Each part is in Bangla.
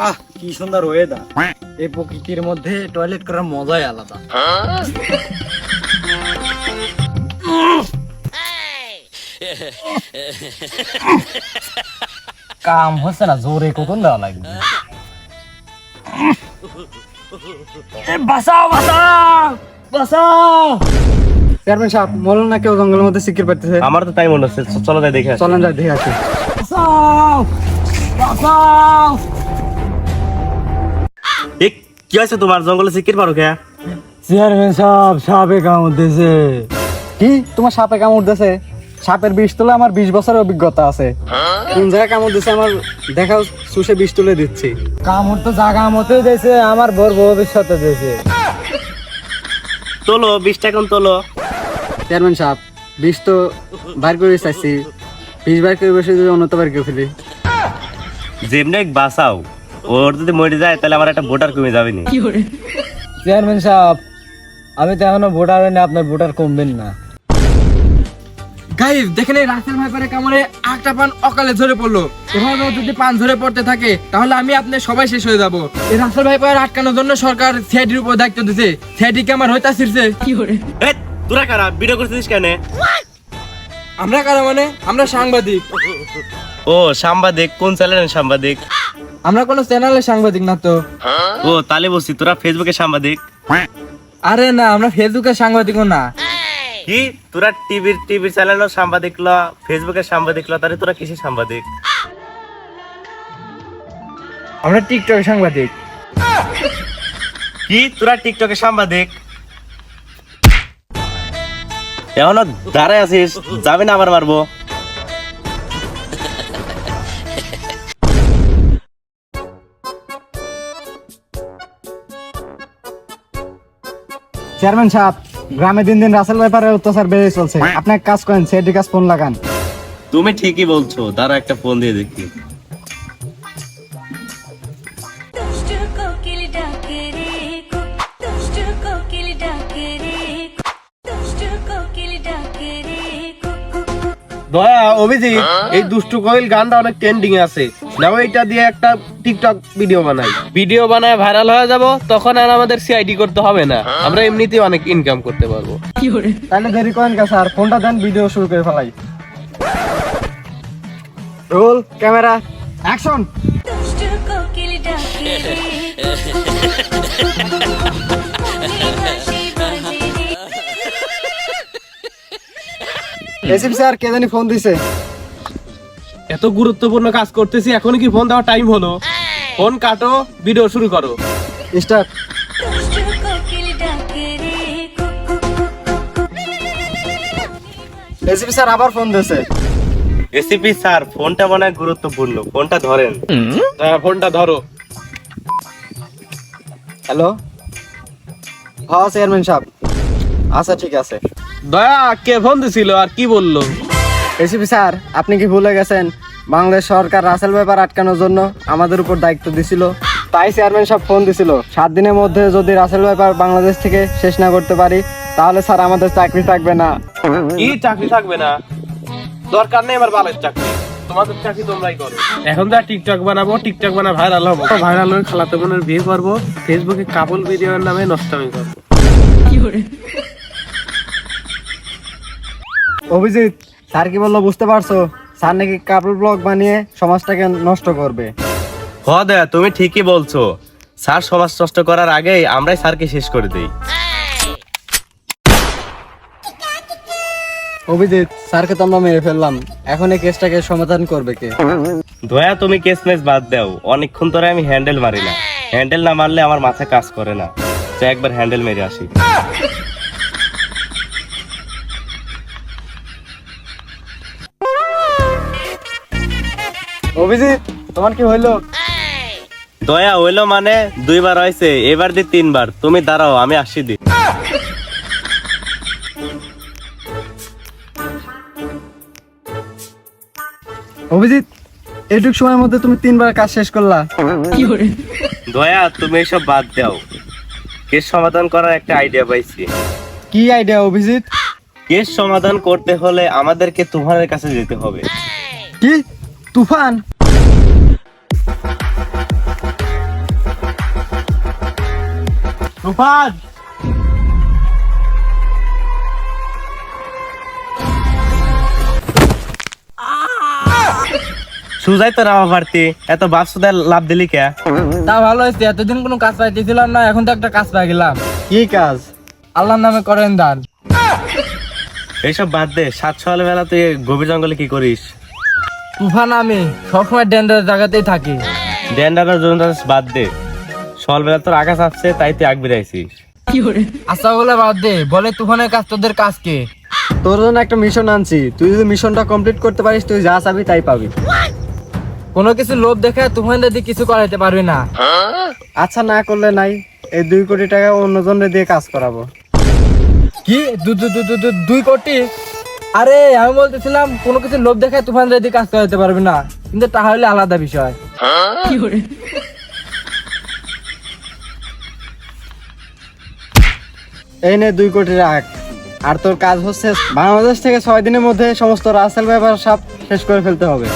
আহ কি সুন্দর ওয়েদার, এই প্রকৃতির মধ্যে টয়লেট করার মজাই আলাদা। কাম হচ্ছে না, জোরে কখন দেওয়া লাগবে। বাঁচাও বাঁচাও বাঁচাও। চেয়ারম্যান সাহেব, বলুন না কেউ জঙ্গলের মধ্যে সিকির পাইতেছে। আমার তো তাই মনে হচ্ছে, চলো যাই দেখে আসি। চলেন যাই দেখে আসি। বাঁচাও বাঁচাও। কি হয়েছে তোমার, জঙ্গলে সিকির পারো কে? চেয়ারম্যান সাহেব, সাপে কামড় দিয়েছে। কি তোমার সাপে কামড় দিয়েছে? সাপের বিষ তুলে আমার 20 বছরের অভিজ্ঞতা আছে। কোন জায়গায় কামড় দিয়েছে আমার দেখাও, শুষে বিষ তুলে দিচ্ছি। কামড় তো জায়গা মতো দিয়েছে, আমার বড় ভবিষ্যতে দিয়েছে। তোলো বিষটা, এখন তোলো। চেয়ারম্যান সাহেব, বিষ তো বার করে চাইছি, বিষ বার করে বসে যদি অন্যত বার করে ফেলি। যেমনি বাঁচাও, ওর যদি মরে যায় তাহলে আমার একটা ভোটার কমে যাবে না। চেয়ারম্যান সাহেব, আমি তো এখনো ভোটার হইনি, আপনার ভোটার কমবেন না। গাইস দেখেন, এই রাসেল ভাইপারে কামড়ে একটা পান অকালে ঝরে পড়লো। এভাবে যদি পান ঝরে পড়তে থাকে তাহলে আমি আপনি সবাই শেষ হয়ে যাব। এই রাসেল ভাইপার আটকানোর জন্য সরকার সিআইডির উপর দায়িত্ব দিয়েছে। সিআইডি কে আমার হইতা ছিড়ছে। কি করে তোরা কারা ভিডিও করছিস কেন? আমরা কারা মানে? আমরা সাংবাদিক। ও সাংবাদিক, কোন চ্যানেলের সাংবাদিক? আমরা কোনো চ্যানেলের সাংবাদিক না তো। ও তাহলে বলছি তোরা ফেসবুকে সাংবাদিক। আরে না, আমরা ফেসবুকের সাংবাদিকও না। কি তোরা টিভির চ্যানেলের সাংবাদিক ল, ফেসবুকের সাংবাদিক ল, তাহলে তোরা কিসের সাংবাদিক? আমরা টিকটকের সাংবাদিক। কি তোরা টিকটকের সাংবাদিক? এখনো দাঁড়ায় আছিস, যাবে না আবার মারবো। চেয়ারম্যান সাহেব, গ্রামে দিন দিন রাসেল ব্যাপারে অত্যাচার বেড়ে চলছে। আপনি এক কাজ করেন, সিআইডি কাজ ফোন লাগান। তুমি ঠিকই বলছো, দাঁড়া একটা ফোন দিয়ে দেখি। দুষ্টু কোকিল ডাকে রে দুষ্টু কোকিল ডাকে রে দুষ্টু কোকিল ডাকে রে দয়া অভিজিৎ, এই দুষ্টু কোয়েল গানটা অনেক ট্রেন্ডিং এ আছে, নাও এটা দিয়ে একটা টিকটক ভিডিও বানায় ভাইরাল হয়ে যাব, তখন আর আমাদের সিআইডি করতে হবে না, আমরা এমনিতেই অনেক ইনকাম করতে পারবো। তাহলে দেরি করেন কে স্যার, ফোনটা দেন, ভিডিও শুরু করে ফেলাই। Roll camera action. দুষ্টু কোকিল ডাকে রে হাসি বাজে রে। এসিপি স্যার, কে জানি ফোন দিছে। এত গুরুত্বপূর্ণ কাজ করতেছি, এখন কি ফোন দেওয়ার টাইম হলো? ফোন কাটো, ভিডিও শুরু করো। স্টার্ট। দুষ্টু কোকিল ডাকে রে এসিপি স্যার আবার ফোন দিছে। এসিপি স্যার, ফোনটা মনে হয় গুরুত্বপূর্ণ, ফোনটা ধরেন। ফোনটা ধরো। হ্যালো, হ্যাঁ চেয়ারম্যান সাহেব, আচ্ছা ঠিক আছে। দয়া, কে ফোন দিছিল আর কি বললো? এসিপি স্যার, আপনি কি ভুলে গেছেন বাংলাদেশ সরকার রাসেল ব্যাপার আটকানোর জন্য আমাদের উপর দায়িত্ব দিছিল? তাই চেয়ারম্যান সাহেব ফোন দিছিল, 7 দিনের মধ্যে যদি রাসেল ব্যাপার বাংলাদেশ থেকে শেষ না করতে পারি তাহলে স্যার আমাদের চাকরি থাকবে না। কি চাকরি থাকবে না? দরকার নেই আমার বালের চাকরি, তোমাদের চাকরি তোমরাই করো। এখন যা টিকটক বানাবো, টিকটক বানা ভাইরাল হবো, ভাইরাল হয়ে খালাতো বোনের বিয়ে করবো, ফেসবুকে কাপল ভিডিওর নামে নষ্টামি করবো। অভিজিৎ, স্যার কি বললো বুঝতে পারছো? স্যার নাকি কাপল ব্লগ বানিয়ে সমাজটাকে নষ্ট করবে। হ দয়া, তুমি ঠিকই বলছো, স্যার সমাজ নষ্ট করার আগেই আমরাই স্যারকে শেষ করে দেই। অভিজিৎ, স্যারকে তো আমরা মেরে ফেললাম, এখন এই কেসটাকে সমাধান করবে কে? দয়া তুমি কেস মেস বাদ দাও, অনেকক্ষণ ধরে আমি হ্যান্ডেল মারি না, হ্যান্ডেল না মারলে আমার মাথায় কাজ করে না, তো একবার হ্যান্ডেল মেরে আসি। অভিজিৎ, তোমার কি হইলো? দয়া হইলো মানে 2 বার হয়েছে, এবার দি 3 বার। তুমি দাঁড়াও, আমি আসি দি। অভিজিৎ, এইটুক সময়ের মধ্যে তুমি 3 বার কাজ শেষ করলা। দয়া তুমি এসব বাদ দাও, কেস সমাধান করার একটা আইডিয়া পাইছি। কি আইডিয়া অভিজিৎ? কেস সমাধান করতে হলে আমাদেরকে তোমাদের কাছে যেতে হবে। কি তুফান? তুফান সুজাই তো রামা পারতি, এত বাপ সুদার লাভ দিলি কে? তা ভালো হয়েছে, এতদিন কোনো কাজ পাইতেছিলাম না, এখন তো একটা কাজ পাই গেলাম। কি কাজ? আল্লাহর নামে করেন দান। এইসব বাদ দে, 7 সকাল বেলা তুই গভীর জঙ্গলে কি করিস? তুফান আমি সবসময় ডেঞ্জার জায়গাতেই থাকি। ডেন্ডারের জন্য বাদ দে, সকাল বেলা তোর আকাশ আসছে তাই তুই আগ বেরাইছিস। আচ্ছা ওগুলো বাদ দে, বলে তুফানের কাজ তোদের কাজ কে? তোর জন্য একটা মিশন আনছি, তুই যদি মিশনটা কমপ্লিট করতে পারিস তুই যা চাবি তাই পাবি। কোনো কিছু লোভ দেখে তুফান দাদি কিছু করাইতে পারবি না। আচ্ছা না করলে নাই, এই 2 কোটি টাকা অন্যজনের দিয়ে কাজ করাবো। কি 2 কোটি? আরে আমি বলতেছিলাম কোনো কিছু লোভ দেখে তুফান দাদি কাজ করাইতে পারবি না, কিন্তু তাহলে আলাদা বিষয়। এই নে 2 কোটি রাখ। আর তোর কাজ হচ্ছে বাংলাদেশ থেকে 6 দিনের মধ্যে সমস্ত রাসেল ব্যাপার সব শেষ করে ফেলতে হবে।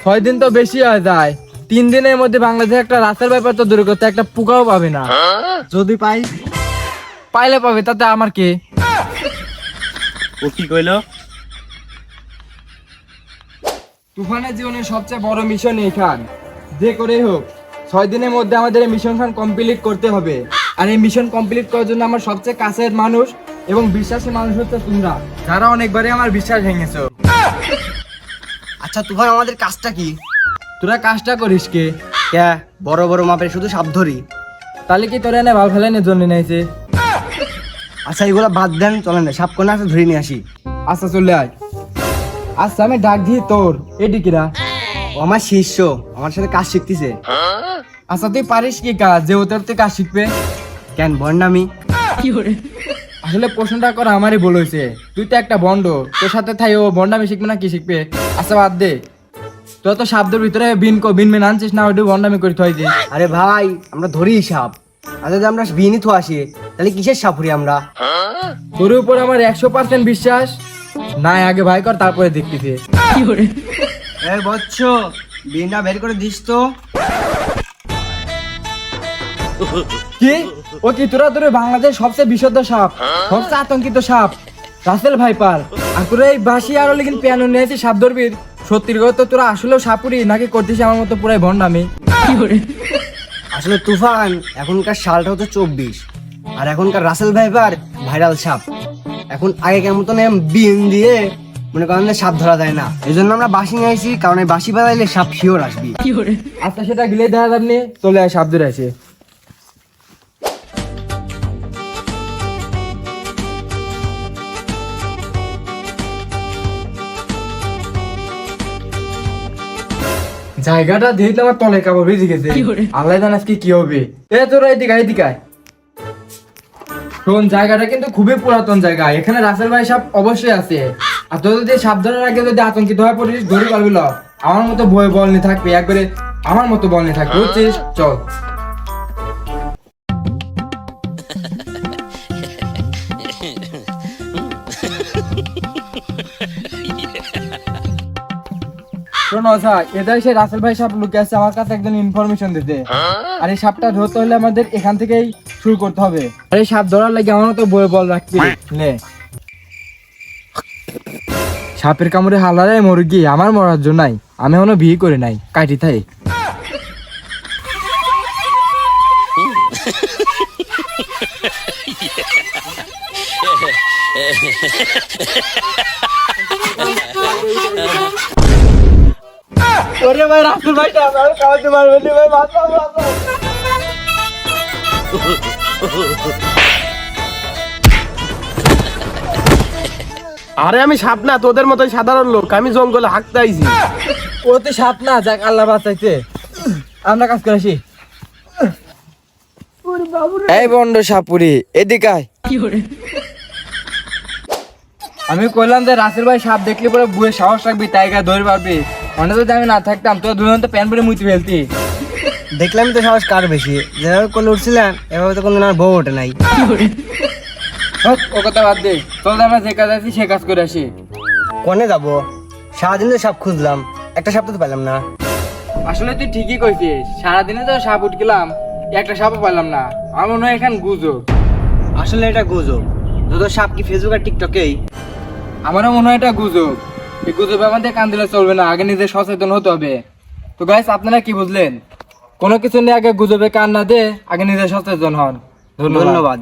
6 দিন তো বেশি হয়ে যায়, 3 দিনের মধ্যে বাংলাদেশে একটা রাস্তার ব্যাপার তো দূর করতে একটা পোকাও পাবে না। যদি পাই? পাইলে পাবে, তাতে আমার কি? ও কি কইলো? তুফানের জীবনের সবচেয়ে বড় মিশন এইখান, যে করেই হোক 6 দিনের মধ্যে আমাদের এই মিশন কমপ্লিট করতে হবে। আর এই মিশন কমপ্লিট করার জন্য আমার সবচেয়ে কাছের মানুষ এবং বিশ্বাসী মানুষ হচ্ছে তোমরা, যারা অনেকবারই আমার বিশ্বাস ভেঙেছো। আচ্ছা তুফান, আমাদের কাজটা কি? তোরা কাজটা করিস কে? কে বড় বড় মাপের শুধু সাপ ধরি? তাহলে কি তোরা এনে ভাল ফেলানোর জন্য নিয়েছে? আচ্ছা এগুলো বাদ দেন, চলেন সাপ কোনা আছে ধরে নিয়ে আসি। আচ্ছা চলে আয়। আচ্ছা আমি ডাক দিই তোর এদিকেরা। ও আমার শিষ্য, আমার সাথে কাজ শিখতেছে। আচ্ছা তুই পারিস কি কাজ যে ও তোর থেকে কাজ শিখবে? কেন বন্ডামি? আসলে প্রশ্নটা করা আমারই ভুল হয়েছে, তুই তো একটা বন্ড, তোর সাথে থাই ও বন্ডামি শিখবে না কি শিখবে? আচ্ছা বাদ দে, তোর তো সাপদের ভিতরে বিন মেন আনছিস না, ওইটা বন্ডামি করে থই দে। আরে ভাই আমরা ধরি সাপ, আর যদি আমরা বিনি তো আসি তাহলে কিসের সাপুরি আমরা? তোর উপর আমার 100% বিশ্বাস নাই, আগে ভাই কর তারপরে দেখতেছি। এই বচ্চ বিনটা বের করে দিস তো। কি ও কি তোরা বাংলাদেশ সবচেয়ে বিশুদ্ধ সাপ, সবচেয়ে আতঙ্কিত সাপ রাসেল ভাইপার, আর তোরা এই বাসি আর লেকিন পিয়ানো নিয়েছি সাপ ধরবি? সত্যির কথা তো তোরা আসলেও সাপুরি নাকি করতেছিস আমার মতো পুরাই ভন্ডামি? আসলে তুফান এখনকার সালটা হচ্ছে 24, আর এখনকার রাসেল ভাইপার ভাইরাল সাপ। এখন আগে কেমন তো বিন দিয়ে মনে করেন যে সাপ ধরা যায় না, এই জন্য আমরা বাসি নিয়ে আসি, কারণ এই বাসি বাজাইলে সাপ শিওর আসবি। আচ্ছা সেটা গিলে দেখা যাবনি, চলে আয় সাপ ধরে আছে। জায়গাটা দেখলে আমার তলে কাপড় ভিজে গেছে, আল্লাহ জানে আজকে কি হবে। এ তোরা এদিকে আয়। শোন, জায়গাটা কিন্তু খুবই পুরাতন জায়গা, এখানে রাসেল ভাই সাপ অবশ্যই আছে। আর তোর যদি সাপ ধরার আগে যদি আতঙ্কিত হয়ে পড়িস ধরে পারবি না, আমার মতো বই বল নিয়ে থাকবি, একবারে আমার মতো বল নিয়ে থাকবি, বুঝছিস? চল। শোনো আচ্ছা, এদের সেই রাসেল ভাই সাপ লুকে আছে আমার কাছে একজন ইনফরমেশন দিতে, আর এই সাপটা ধরতে হলে আমাদের এখান থেকেই শুরু করতে হবে। আর এই সাপ ধরার লাগে আমার মতো বই বল রাখবি। নে সাপের কামড়ে হালারে মুরগি, আমার মরার জন্য নাই, আমি এখনো বিয়ে করে নাই, কাটি থাই। ওরে ভাই রাসেল ভাই সাপ আমি খাওয়াতে পারবো না ভাই, বাঁচাও বাঁচাও। আরে আমি সাপ না, তোদের মতোই সাধারণ লোক, আমি জঙ্গলে হাঁকতে আইছি। ও তো সাপ না, যাক আল্লাহ বাঁচাইছে, আমরা কাজ করে আসি। এই বন্ড সাপুরি এদিকে আয়। আমি কইলাম যে রাসেল ভাই সাপ দেখলে পরে বুয়ে সাহস রাখবি, তাই গা ধরে পারবি। অন্য যদি আমি না থাকতাম তোর দুজন তো প্যান পরে মুইতে ফেলতি। দেখলাম তো সাহস কার বেশি, যেভাবে কোলে উঠছিলেন এভাবে তো কোনো বউ ওঠে নাই। ও কথা বাদ দে, চল আমরা যে কাজ আছি সে কাজ করে আসি। কোনে যাবো? সারাদিন তো সাপ খুঁজলাম, একটা সাপ তো পেলাম না। আসলে তুই ঠিকই কইছিস, সারাদিনে তো সাপ উঠ গেলাম, একটা সাপও পাইলাম না। আমার মনে হয় এখান গুজব। আসলে এটা গুজব। যত সাপ কি ফেসবুক আর টিকটকেই? আমারও মনে হয় এটা গুজব। এই গুজবে আমাদের কান দিলে চলবে না, আগে নিজে সচেতন হতে হবে। তো গাইস, আপনারা কি বুঝলেন? কোনো কিছু নিয়ে আগে গুজবে কান না দিয়ে আগে নিজে সচেতন হন। ধন্যবাদ।